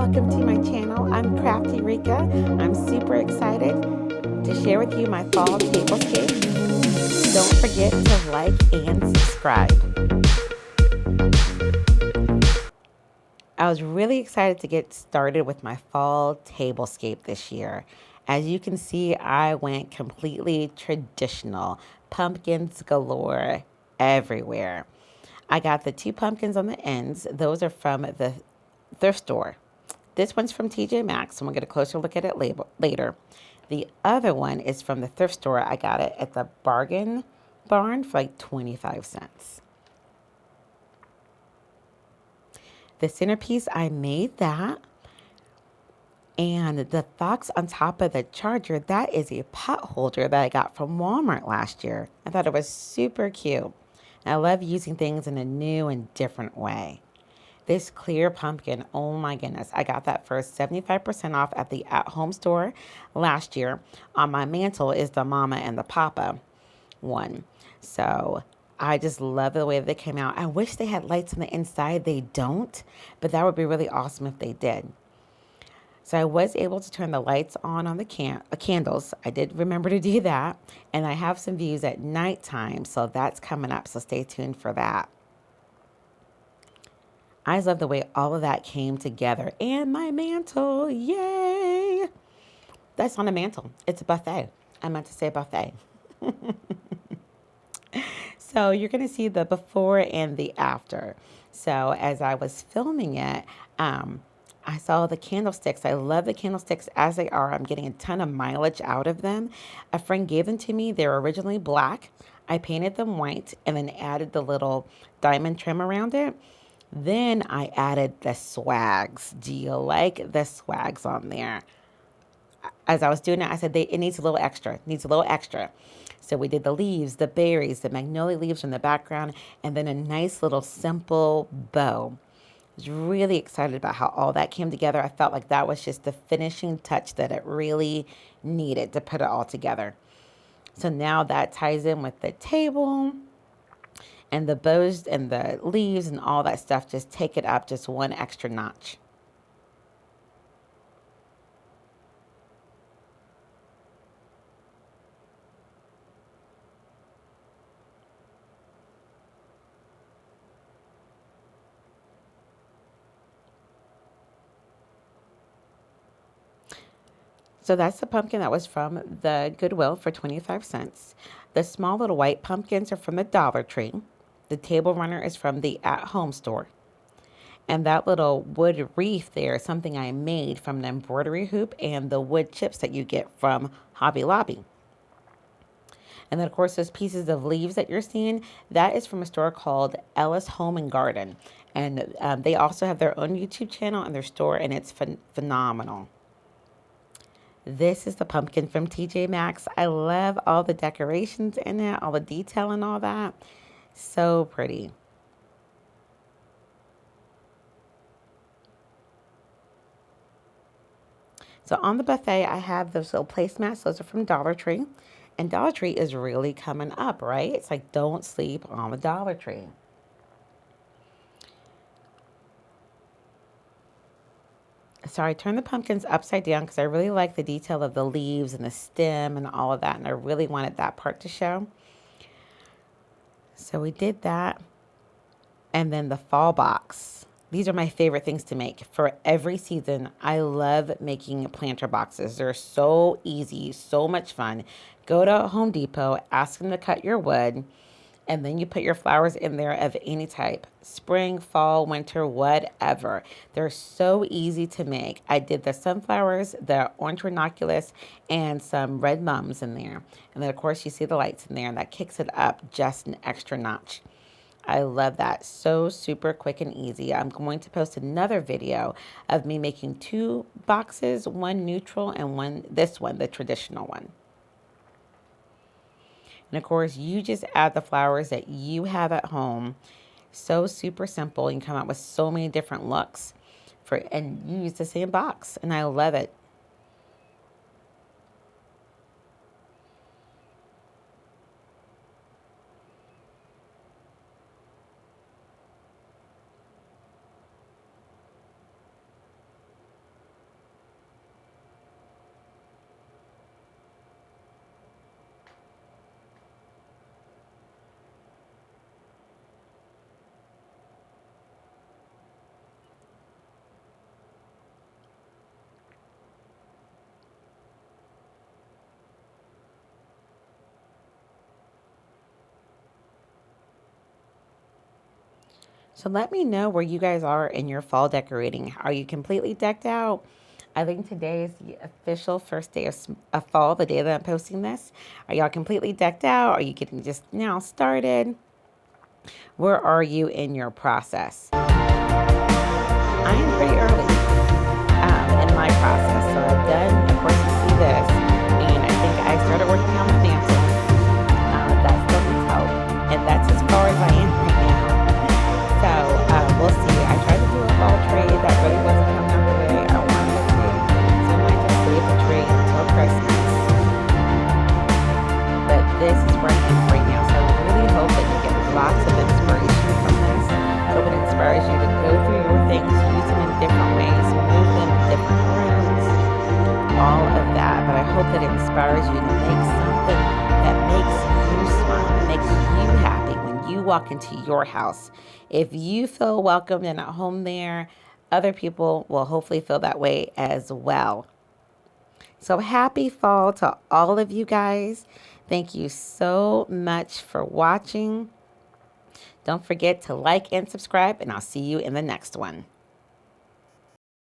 welcome to my channel. I'm Crafty Rika. I'm super excited to share with you my fall tablescape. Don't forget to like and subscribe. I was really excited to get started with my fall tablescape this year. As you can see, I went completely traditional. Pumpkins galore everywhere. I got the 2 pumpkins on the ends. Those are from the thrift store. This one's from TJ Maxx, and we'll get a closer look at it later. The other one is from the thrift store. I got it at the Bargain Barn for like 25 cents. The centerpiece, I made that. And the box on top of the charger, that is a pot holder that I got from Walmart last year. I thought it was super cute. I love using things in a new and different way. This clear pumpkin, oh my goodness. I got that for 75% off at the at-home store last year. On my mantle is the mama and the papa one. So I just love the way that they came out. I wish they had lights on the inside. They don't, but that would be really awesome if they did. So I was able to turn the lights on the candles. I did remember to do that. And I have some views at nighttime, so that's coming up. So stay tuned for that. I just love the way all of that came together. And my mantle, yay! That's on a mantle. It's a buffet. I meant to say buffet. So you're going to see the before and the after. So as I was filming it, I saw the candlesticks. I love the candlesticks as they are. I'm getting a ton of mileage out of them. A friend gave them to me. They were originally black. I painted them white and then added the little diamond trim around it. Then I added the swags. Do you like the swags on there? As I was doing it, I said, it needs a little extra. It needs a little extra. So we did the leaves, the berries, the magnolia leaves in the background, and then a nice little simple bow. I was really excited about how all that came together. I felt like that was just the finishing touch that it really needed to put it all together. So now that ties in with the table. And the bows and the leaves and all that stuff just take it up just one extra notch. So that's the pumpkin that was from the Goodwill for 25 cents. The small little white pumpkins are from the Dollar Tree. The table runner is from the at-home store. And that little wood wreath there is something I made from an embroidery hoop and the wood chips that you get from Hobby Lobby. And then, of course, those pieces of leaves that you're seeing, that is from a store called Ellis Home and Garden. And they also have their own YouTube channel and their store, and it's phenomenal. This is the pumpkin from TJ Maxx. I love all the decorations in it, all the detail and all that. So pretty. So on the buffet, I have those little placemats. Those are from Dollar Tree. And Dollar Tree is really coming up, right? It's like, don't sleep on the Dollar Tree. So I turned the pumpkins upside down because I really like the detail of the leaves and the stem and all of that. And I really wanted that part to show. So we did that. And then the fall box. These are my favorite things to make for every season. I love making planter boxes. They're so easy, so much fun. Go to Home Depot, ask them to cut your wood, and then you put your flowers in there of any type. Spring, fall, winter, whatever. They're so easy to make. I did the sunflowers, the orange ranunculus, and some red mums in there. And then, of course, you see the lights in there, and that kicks it up just an extra notch. I love that. So super quick and easy. I'm going to post another video of me making 2 boxes, one neutral and this one, the traditional one. And of course, you just add the flowers that you have at home. So super simple. You can come out with so many different looks and you use the same box. And I love it. So let me know where you guys are in your fall decorating. Are you completely decked out? I think today is the official first day of fall, the day that I'm posting this. Are y'all completely decked out? Are you getting just now started? Where are you in your process? I am pretty early in my process. So I've done, of course, you see this, and I think I started working on my mantle. That still needs help, and that's as far as I am right now. So we'll see. I tried to do a fall tree that really wasn't coming out the way I wanted it to, so I might just save the tree until Christmas. But this is where I am right now, so I really hope that you get lots of inspiration from this. I hope it inspires you to go through your things, use them in different ways, move them in different rooms, all of that. But I hope that it inspires you to make something that makes you smile, that makes you happy when you walk into your house. If you feel welcomed and at home there, other people will hopefully feel that way as well. So happy fall to all of you guys. Thank you so much for watching. Don't forget to like and subscribe, and I'll see you in the next one.